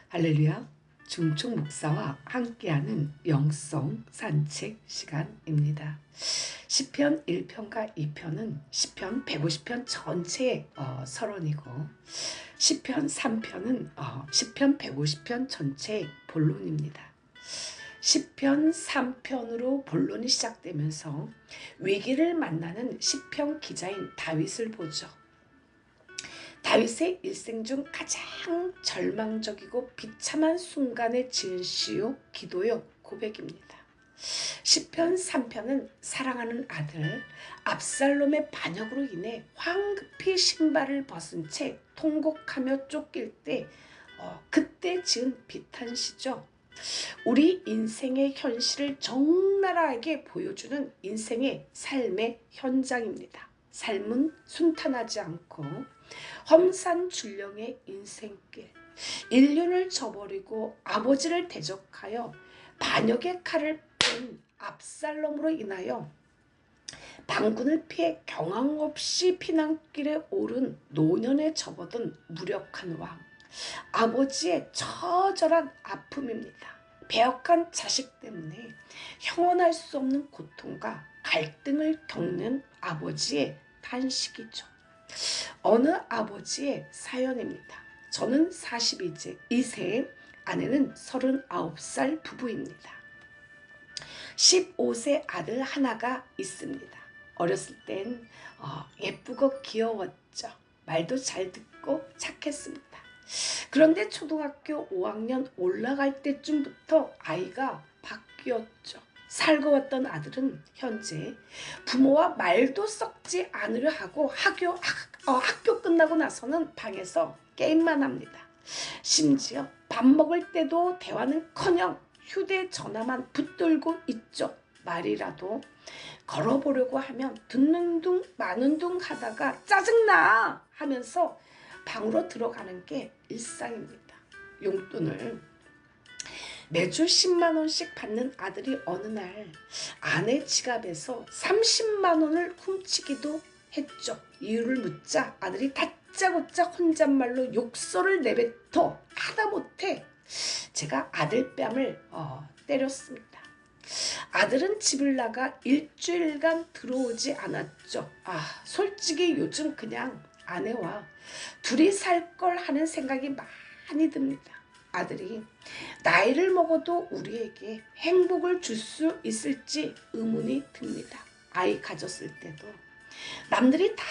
할렐루야. 중총 목사와 함께하는 영성 산책 시간입니다. 시편 1편과 2편은 시편 150편 전체의 서론이고, 시편 3편은 시편 150편 전체의 본론입니다. 시편 3편으로 본론이 시작되면서 위기를 만나는 시편 기자인 다윗을 보죠. 다윗의 일생 중 가장 절망적이고 비참한 순간에 지은 시요, 기도요, 고백입니다. 시편 3편은 사랑하는 아들 압살롬의 반역으로 인해 황급히 신발을 벗은 채 통곡하며 쫓길 때 그때 지은 비탄시죠. 우리 인생의 현실을 적나라하게 보여주는 인생의 삶의 현장입니다. 삶은 순탄하지 않고 험산줄령의 인생길, 인륜을 저버리고 아버지를 대적하여 반역의 칼을 뺀 압살롬으로 인하여 반군을 피해 경황 없이 피난길에 오른 노년에 접어든 무력한 왕, 아버지의 처절한 아픔입니다. 배역한 자식 때문에 형언할 수 없는 고통과 갈등을 겪는 아버지의 탄식이죠. 어느 아버지의 사연입니다. 저는 42세, 아내는 39살 부부입니다. 15세 아들 하나가 있습니다. 어렸을 땐 예쁘고 귀여웠죠. 말도 잘 듣고 착했습니다. 그런데 초등학교 5학년 올라갈 때쯤부터 아이가 바뀌었죠. 살고 왔던 아들은 현재 부모와 말도 섞지 않으려 하고 학교 끝나고 나서는 방에서 게임만 합니다. 심지어 밥 먹을 때도 대화는커녕 휴대전화만 붙들고 있죠. 말이라도 걸어보려고 하면 듣는 둥 마는 둥 하다가 짜증나 하면서 방으로 들어가는 게 일상입니다. 용돈을 매주 10만 원씩 받는 아들이 어느 날 아내 지갑에서 30만 원을 훔치기도 했죠. 이유를 묻자 아들이 다짜고짜 혼잣말로 욕설을 내뱉어 하다못해 제가 아들 뺨을 때렸습니다. 아들은 집을 나가 일주일간 들어오지 않았죠. 솔직히 요즘 그냥 아내와 둘이 살 걸 하는 생각이 많이 듭니다. 아들이 나이를 먹어도 우리에게 행복을 줄 수 있을지 의문이 듭니다. 아이 가졌을 때도 남들이 다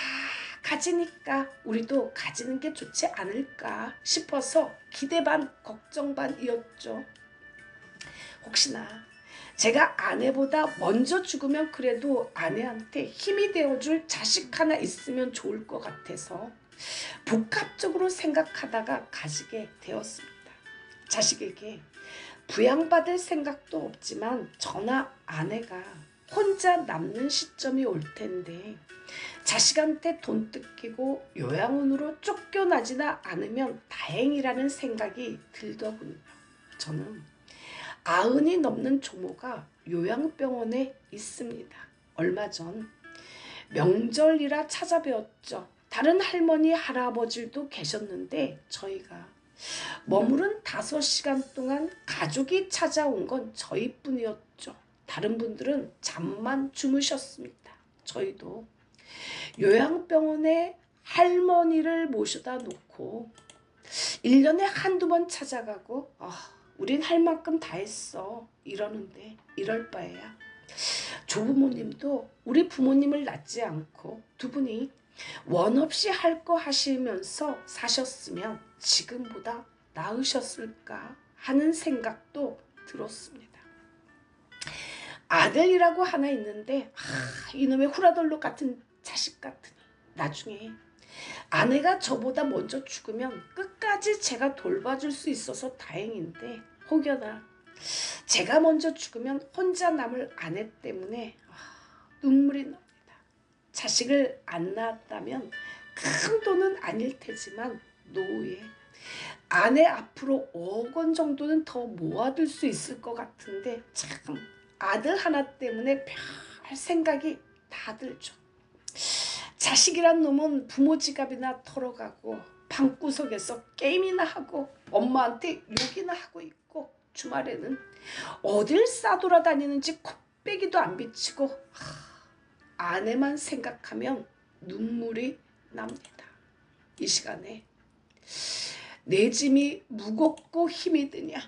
가지니까 우리도 가지는 게 좋지 않을까 싶어서 기대 반 걱정 반이었죠. 혹시나 제가 아내보다 먼저 죽으면 그래도 아내한테 힘이 되어줄 자식 하나 있으면 좋을 것 같아서 복합적으로 생각하다가 가지게 되었습니다. 자식에게 부양받을 생각도 없지만 저나 아내가 혼자 남는 시점이 올 텐데 자식한테 돈 뜯기고 요양원으로 쫓겨나지나 않으면 다행이라는 생각이 들더군요. 저는 90이 넘는 조모가 요양병원에 있습니다. 얼마 전 명절이라 찾아뵈었죠. 다른 할머니 할아버지도 계셨는데 저희가 머무른 5시간 동안 가족이 찾아온 건 저희뿐이었죠. 다른 분들은 잠만 주무셨습니다. 저희도 요양병원에 할머니를 모셔다 놓고 1년에 한두 번 찾아가고 우린 할 만큼 다 했어 이러는데 이럴 바에야 조부모님도 우리 부모님을 낳지 않고 두 분이 원 없이 할 거 하시면서 사셨으면 지금보다 나으셨을까 하는 생각도 들었습니다. 아들이라고 하나 있는데 이놈의 후라돌로 같은 자식 같으니 나중에 아내가 저보다 먼저 죽으면 끝까지 제가 돌봐줄 수 있어서 다행인데 혹여나 제가 먼저 죽으면 혼자 남을 아내 때문에 눈물이 납니다. 자식을 안 낳았다면 큰 돈은 아닐 테지만 노후에 아내 앞으로 5억 원 정도는 더 모아둘 수 있을 것 같은데 참 아들 하나 때문에 별 생각이 다 들죠. 자식이란 놈은 부모 지갑이나 털어가고 방구석에서 게임이나 하고 엄마한테 욕이나 하고 있고, 주말에는 어딜 싸돌아다니는지 코빼기도 안 비치고 아내만 생각하면 눈물이 납니다. 이 시간에 내 짐이 무겁고 힘이 드냐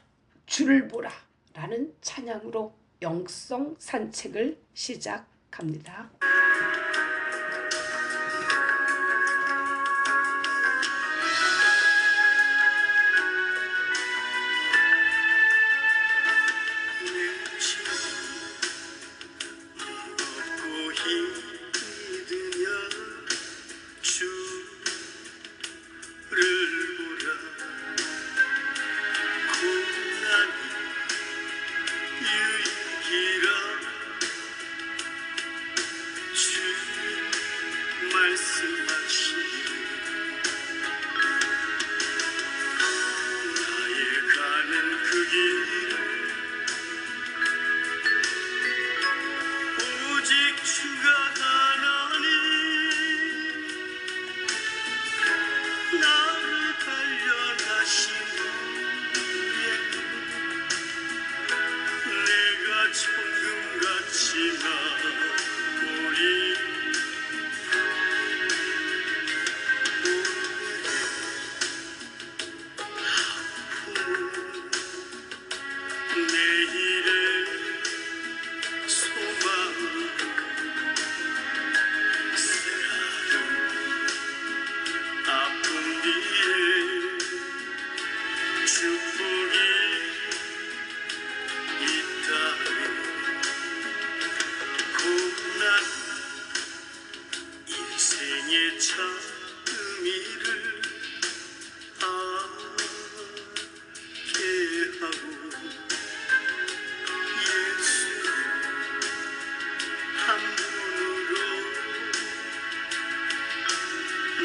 주를 보라 라는 찬양으로 영성 산책을 시작합니다.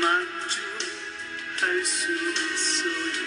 만족할 수 있어요.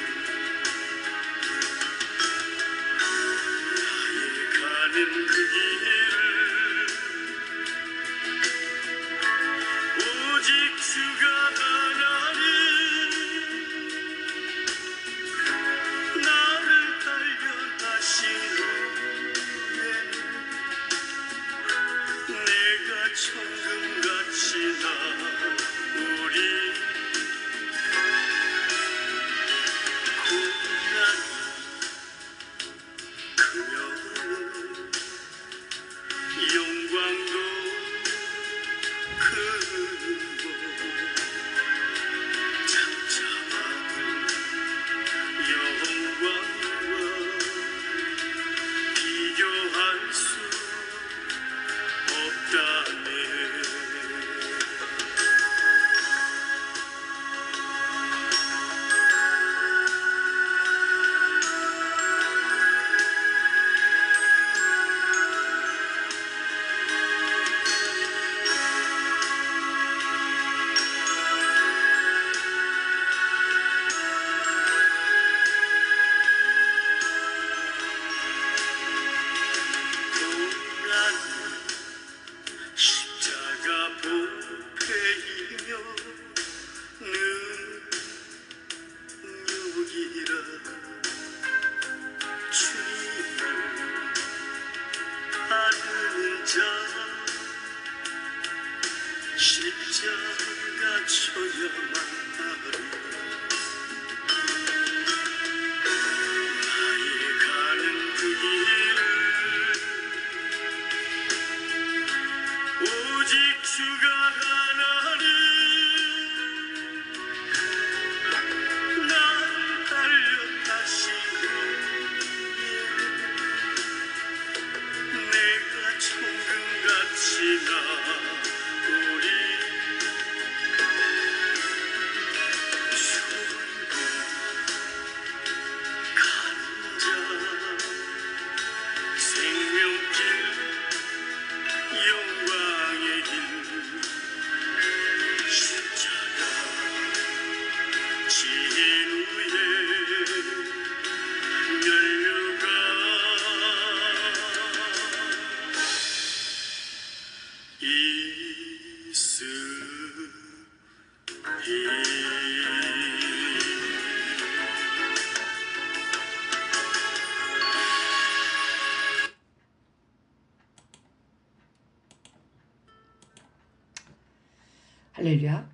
할렐루야.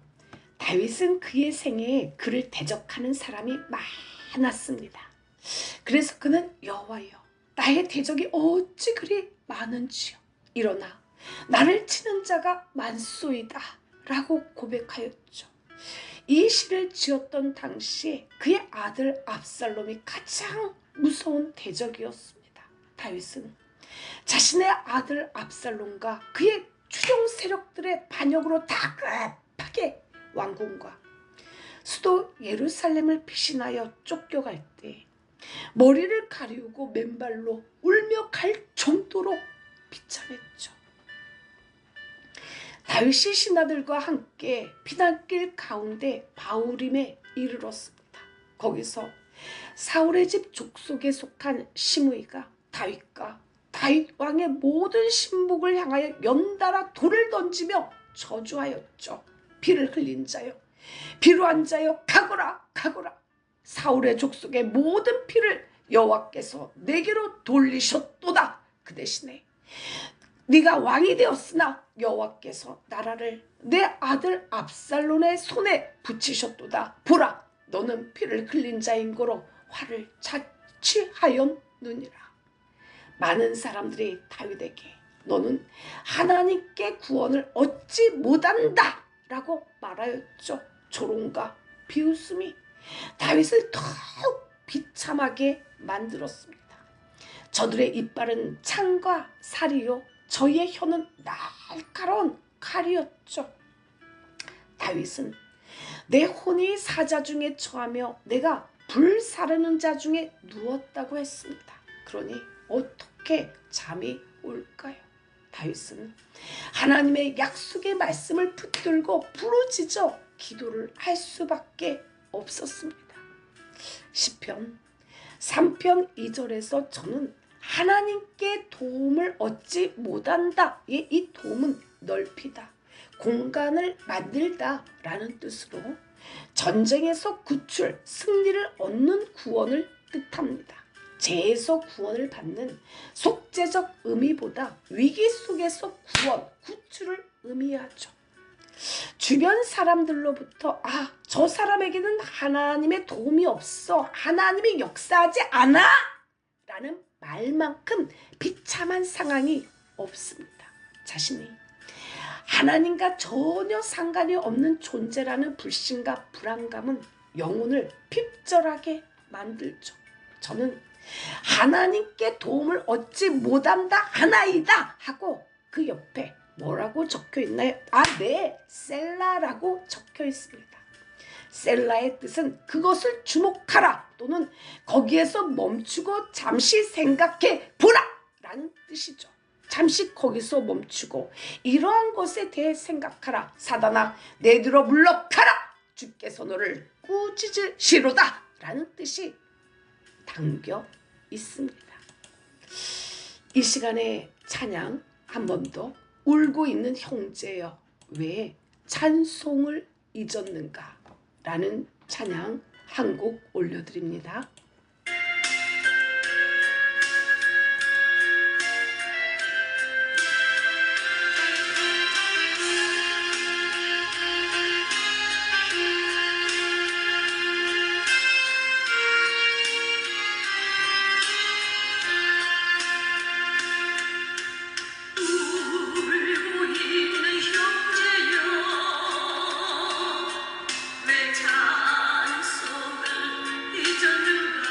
다윗은 그의 생애에 그를 대적하는 사람이 많았습니다. 그래서 그는 여호와여, 나의 대적이 어찌 그리 많은지요. 일어나 나를 치는 자가 많소이다 라고 고백하였죠. 이 시를 지었던 당시에 그의 아들 압살롬이 가장 무서운 대적이었습니다. 다윗은 자신의 아들 압살롬과 그의 추종 세력들의 반역으로 다급하게 왕궁과 수도 예루살렘을 피신하여 쫓겨갈 때 머리를 가리우고 맨발로 울며 갈 정도로 비참했죠. 다윗이 신하들과 함께 피난길 가운데 바후림에 이르렀습니다. 거기서 사울의 집 족속에 속한 시므이가 다윗과 다윗 왕의 모든 신복을 향하여 연달아 돌을 던지며 저주하였죠. 피를 흘린 자여, 피로한 자여, 가거라 가거라. 사울의 족속의 모든 피를 여호와께서 내게로 돌리셨도다. 그 대신에 네가 왕이 되었으나 여호와께서 나라를 내 아들 압살롬의 손에 붙이셨도다. 보라, 너는 피를 흘린 자인 거로 화를 자취하였느니라. 많은 사람들이 다윗에게 너는 하나님께 구원을 얻지 못한다 라고 말하였죠. 조롱과 비웃음이 다윗을 더욱 비참하게 만들었습니다. 저들의 이빨은 창과 살이요, 저희의 혀는 날카로운 칼이었죠. 다윗은 내 혼이 사자 중에 처하며 내가 불사르는 자 중에 누웠다고 했습니다. 그러니 어떻게 잠이 올까요? 다윗은 하나님의 약속의 말씀을 붙들고 부르짖어 기도를 할 수밖에 없었습니다. 시편 3편 2절에서 저는 하나님께 도움을 얻지 못한다. 이 도움은 넓히다, 공간을 만들다 라는 뜻으로 전쟁에서 구출, 승리를 얻는 구원을 뜻합니다. 재에서 구원을 받는 속죄적 의미보다 위기 속에서 구원, 구출을 의미하죠. 주변 사람들로부터 저 사람에게는 하나님의 도움이 없어, 하나님이 역사하지 않아 라는 말만큼 비참한 상황이 없습니다. 자신이 하나님과 전혀 상관이 없는 존재라는 불신과 불안감은 영혼을 핍절하게 만들죠. 저는 하나님께 도움을 얻지 못한다 하나이다 하고 그 옆에 뭐라고 적혀 있나요? 네, 셀라라고 적혀 있습니다. 셀라의 뜻은 그것을 주목하라 또는 거기에서 멈추고 잠시 생각해 보라 라는 뜻이죠. 잠시 거기서 멈추고 이러한 것에 대해 생각하라. 사단아, 내들어 물러가라. 주께서 너를 꾸짖으시로다 라는 뜻이 담겨 있습니다. 이 시간에 찬양 한 번 더. 울고 있는 형제여, 왜 찬송을 잊었는가 라는 찬양 한 곡 올려드립니다. 찬송을 잊었는가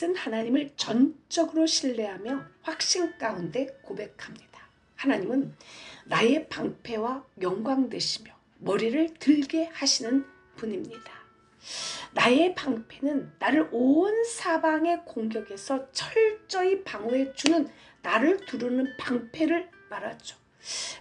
다윗은 하나님을 전적으로 신뢰하며 확신 가운데 고백합니다. 하나님은 나의 방패와 영광 되시며 머리를 들게 하시는 분입니다. 나의 방패는 나를 온 사방의 공격에서 철저히 방어해 주는 나를 두르는 방패를 말하죠.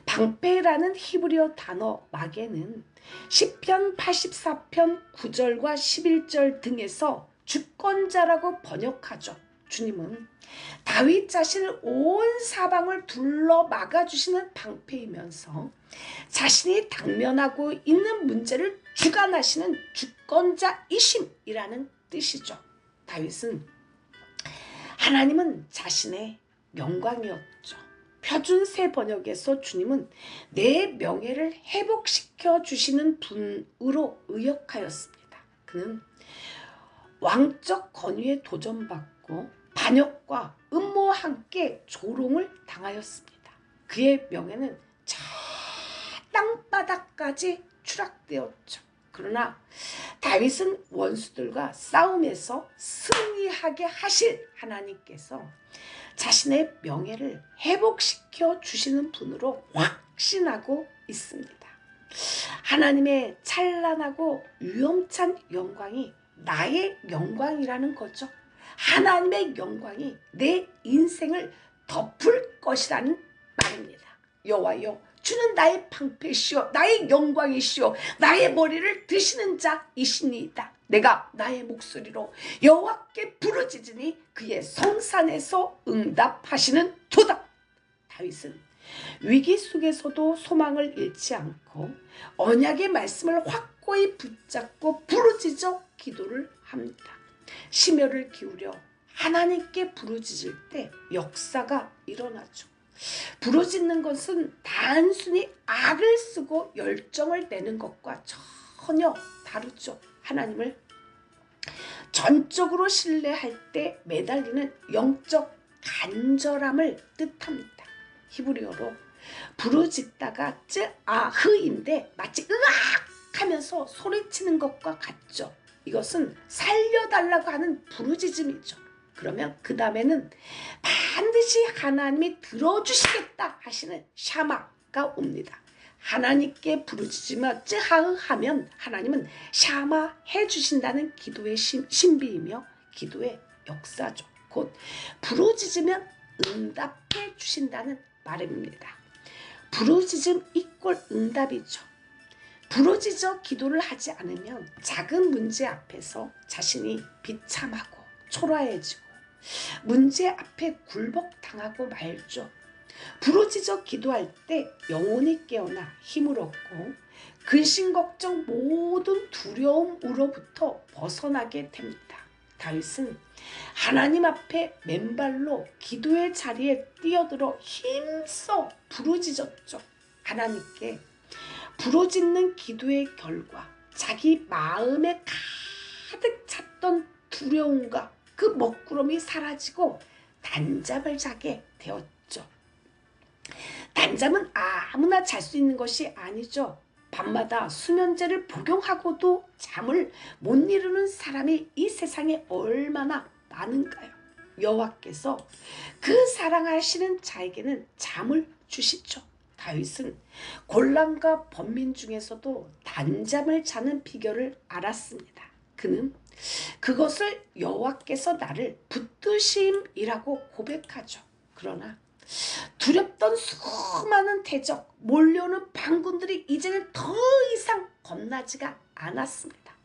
방패라는 히브리어 단어 마게는 시편 84편 9절과 11절 등에서 주권자라고 번역하죠. 주님은 다윗 자신을 온 사방을 둘러 막아주시는 방패이면서 자신이 당면하고 있는 문제를 주관하시는 주권자이심이라는 뜻이죠. 다윗은 하나님은 자신의 영광이었죠. 표준세 번역에서 주님은 내 명예를 회복시켜 주시는 분으로 의역하였습니다. 그는 왕적 권위에 도전받고 반역과 음모와 함께 조롱을 당하였습니다. 그의 명예는 저 땅바닥까지 추락되었죠. 그러나 다윗은 원수들과 싸움에서 승리하게 하실 하나님께서 자신의 명예를 회복시켜 주시는 분으로 확신하고 있습니다. 하나님의 찬란하고 위엄찬 영광이 나의 영광이라는 거죠. 하나님의 영광이 내 인생을 덮을 것이라는 말입니다. 여호와여, 주는 나의 방패시오, 나의 영광이시오, 나의 머리를 드시는 자이시니이다. 내가 나의 목소리로 여호와께 부르짖으니 그의 성산에서 응답하시는 도다. 다윗은 위기 속에서도 소망을 잃지 않고 언약의 말씀을 확고히 붙잡고 부르짖어 기도를 합니다. 심혈을 기울여 하나님께 부르짖을 때 역사가 일어나죠. 부르짖는 것은 단순히 악을 쓰고 열정을 내는 것과 전혀 다르죠. 하나님을 전적으로 신뢰할 때 매달리는 영적 간절함을 뜻합니다. 히브리어로 부르짖다가 쯔아흐인데 마치 으악 하면서 소리치는 것과 같죠. 이것은 살려달라고 하는 부르짖음이죠. 그러면 그 다음에는 반드시 하나님이 들어주시겠다 하시는 샤마가 옵니다. 하나님께 부르짖으며 쯔하흐 하면 하나님은 샤마해 주신다는 기도의 신비이며 기도의 역사죠. 곧 부르짖으면 응답해 주신다는 말입니다. 부르짖음 이꼴 응답이죠. 부르짖어 기도를 하지 않으면 작은 문제 앞에서 자신이 비참하고 초라해지고 문제 앞에 굴복당하고 말죠. 부르짖어 기도할 때 영혼이 깨어나 힘을 얻고 근심 걱정 모든 두려움으로부터 벗어나게 됩니다. 다윗은 하나님 앞에 맨발로 기도의 자리에 뛰어들어 힘써 부르짖었죠. 하나님께 부르짖는 기도의 결과 자기 마음에 가득 찼던 두려움과 그 먹구름이 사라지고 단잠을 자게 되었죠. 단잠은 아무나 잘 수 있는 것이 아니죠. 밤마다 수면제를 복용하고도 잠을 못 이루는 사람이 이 세상에 얼마나 많은가요? 여호와께서 그 사랑하시는 자에게는 잠을 주시죠. 다윗은 곤란과 번민 중에서도 단잠을 자는 비결을 알았습니다. 그는 그것을 여호와께서 나를 붙드심이라고 고백하죠. 그러나 두렵던 수많은 대적, 몰려오는 반군들이 이제는 더 이상 겁나지가 않았습니다.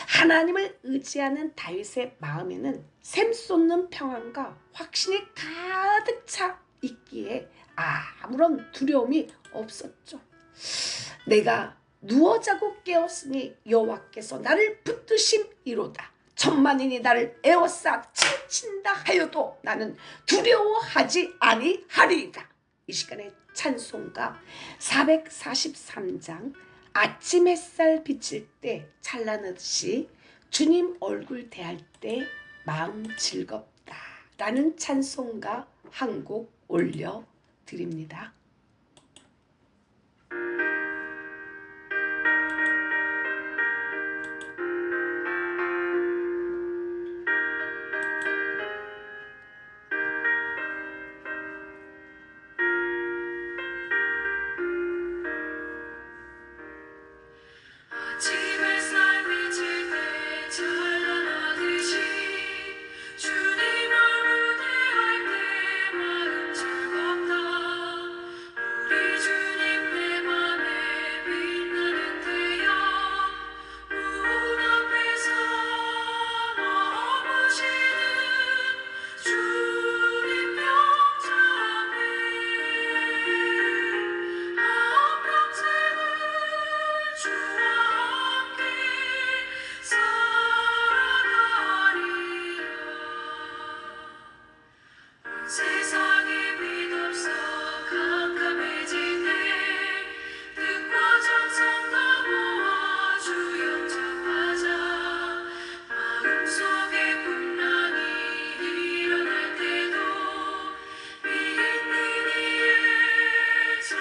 하나님을 의지하는 다윗의 마음에는 샘솟는 평안과 확신이 가득 차 있기에 아무런 두려움이 없었죠. 내가 누워 자고 깨었으니 여호와께서 나를 붙드심이로다. 천만인이 나를 에워싸 치친다 하여도 나는 두려워하지 아니하리이다. 이 시간에 찬송가 443장 아침 햇살 비칠 때 찬란하듯이 주님 얼굴 대할 때 마음 즐겁다 라는 찬송가 한 곡 올려드립니다. 세상이 빛없어 깜깜해질 때 뜻과 정성 다 모아 주 영접하자. 마음속에 풍랑이 일어날 때도 믿는 이의 참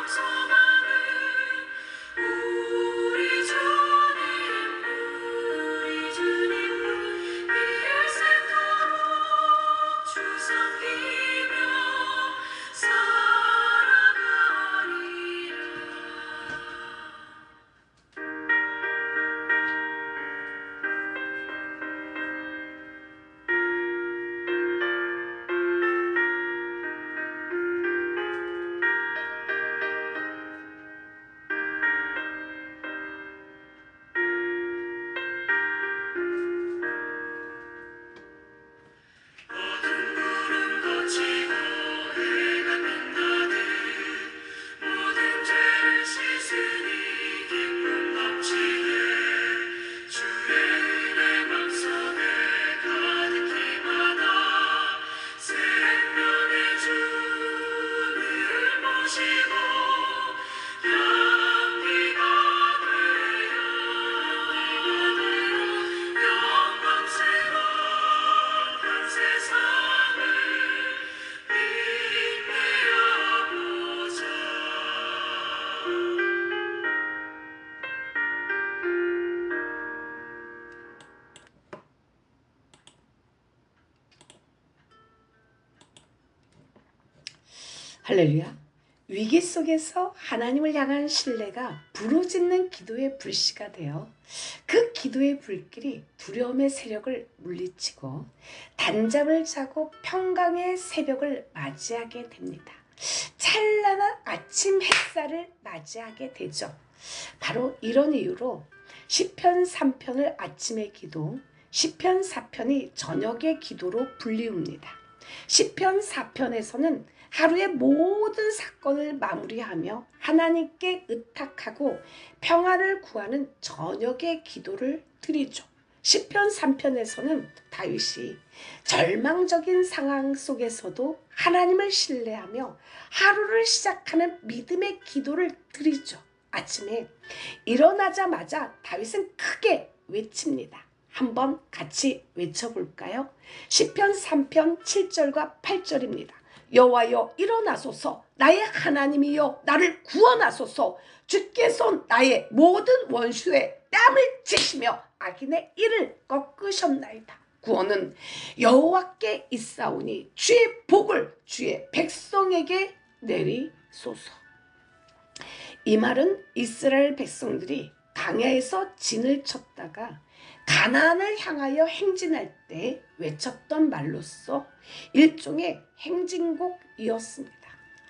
소망은 우리 주님 일생토록 주 섬기며 살아가리라. 어두운 구름 거치고 해가 빈다듯 모든 죄를 씻으니 기쁨 넘치네. 주의 은혜 맘속에 가득히 받아 생명의 주를 모시고 향기가 되어 영광스러운 한 세상을 빛내어 보자. 할렐루야. 위기 속에서 하나님을 향한 신뢰가 부르짖는 기도의 불씨가 되어 그 기도의 불길이 두려움의 세력을 물리치고 단잠을 자고 평강의 새벽을 맞이하게 됩니다. 찬란한 아침 햇살을 맞이하게 되죠. 바로 이런 이유로 시편 3편을 아침의 기도, 시편 4편이 저녁의 기도로 불리웁니다. 시편 4편에서는 하루의 모든 사건을 마무리하며 하나님께 의탁하고 평안을 구하는 저녁의 기도를 드리죠. 시편 3편에서는 다윗이 절망적인 상황 속에서도 하나님을 신뢰하며 하루를 시작하는 믿음의 기도를 드리죠. 아침에 일어나자마자 다윗은 크게 외칩니다. 한번 같이 외쳐볼까요? 시편 3편 7절과 8절입니다. 여호와여 일어나소서, 나의 하나님이여 나를 구원하소서. 주께서 나의 모든 원수의 땀을 치시며 악인의 이를 꺾으셨나이다. 구원은 여호와께 있사오니 주의 복을 주의 백성에게 내리소서. 이 말은 이스라엘 백성들이 강야에서 진을 쳤다가 가나안을 향하여 행진할 때 외쳤던 말로서 일종의 행진곡이었습니다.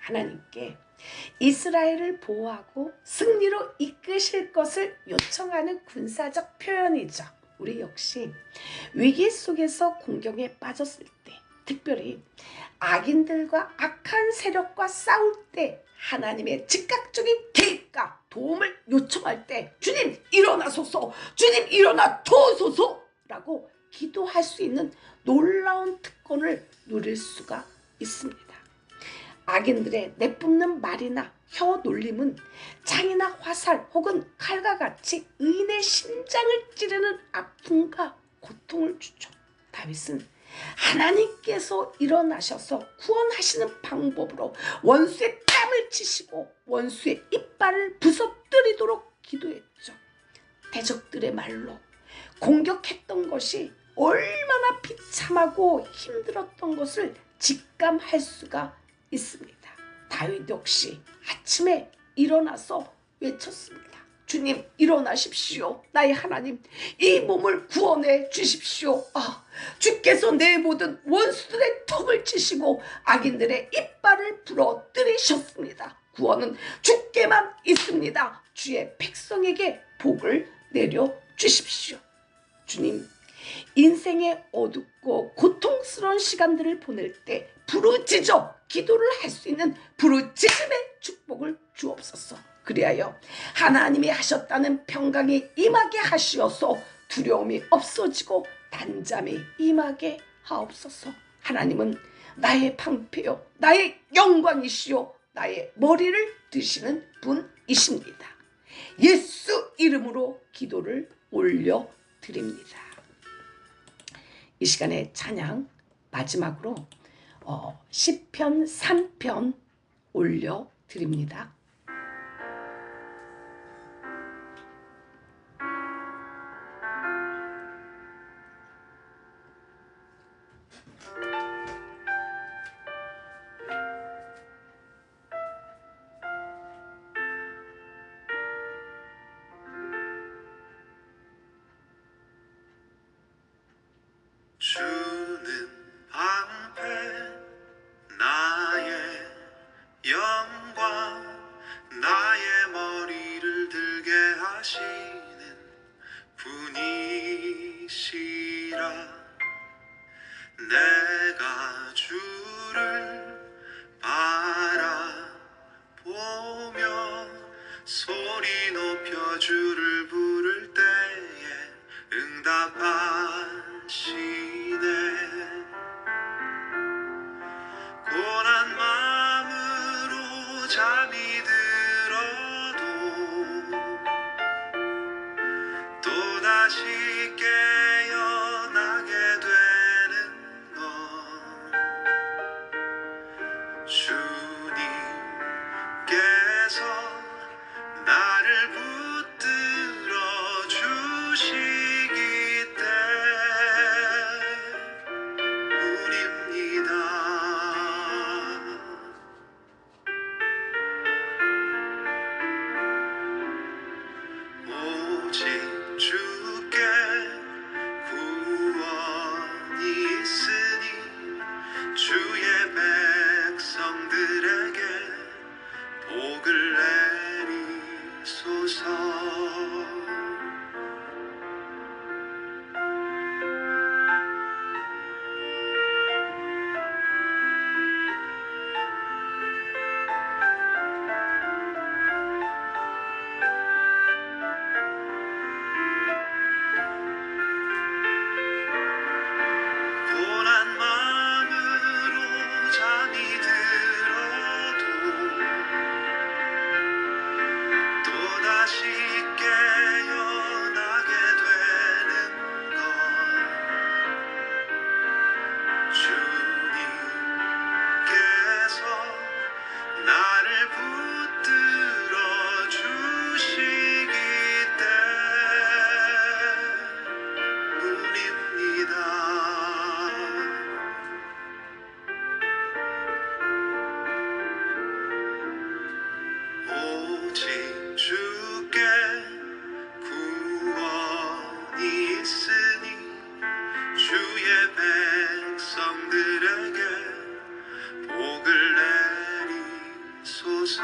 하나님께 이스라엘을 보호하고 승리로 이끄실 것을 요청하는 군사적 표현이죠. 우리 역시 위기 속에서 공경에 빠졌을 때, 특별히 악인들과 악한 세력과 싸울 때 하나님의 즉각적인 개입과 도움을 요청할 때 주님 일어나소서, 주님 일어나 도소서 라고 기도할 수 있는 놀라운 특권을 누릴 수가 있습니다. 악인들의 내뿜는 말이나 혀 놀림은 창이나 화살 혹은 칼과 같이 의인의 심장을 찌르는 아픔과 고통을 주죠. 다윗은 하나님께서 일어나셔서 구원하시는 방법으로 원수의 뺨을 치시고 원수의 이빨을 부서뜨리도록 기도했죠. 대적들의 말로 공격했던 것이 얼마나 비참하고 힘들었던 것을 직감할 수가 있습니다. 다윗 역시 아침에 일어나서 외쳤습니다. 주님 일어나십시오. 나의 하나님 이 몸을 구원해 주십시오. 주께서 내 모든 원수들의 턱을 치시고 악인들의 이빨을 부러뜨리셨습니다. 구원은 주께만 있습니다. 주의 백성에게 복을 내려 주십시오. 주님, 인생의 어둡고 고통스러운 시간들을 보낼 때 부르짖어 기도를 할 수 있는 부르짖음의 축복을 주옵소서. 그리하여 하나님이 하셨다는 평강이 임하게 하시어서 두려움이 없어지고 단잠이 임하게 하옵소서. 하나님은 나의 방패요, 나의 영광이시요, 나의 머리를 드시는 분이십니다. 예수 이름으로 기도를 올려드립니다. 이 시간에 찬양 마지막으로 시편 3편 올려드립니다. 주는 방패 나의 영광 나의 머리를 들게 하시는 분이시라. 내가 주를 바라보며 소리 높여 주를 부를 때에 응답하시네. 고난 마음으로 잠이 들어도 또다시 깨어나게 되는 것 주님께서 나를 붙들어 주시기 때문입니다. 오직 주께 구원이 있으니 주의 백성들에게 복을 내리소서. 고난 마음으로 잠이 들어도 또다시 깨어나게 되는 것 주님께서 나를 붙들어 주시기 때문입니다. 오직 주께 구원이 있으니 주의 백성들에게 복을 내리소서.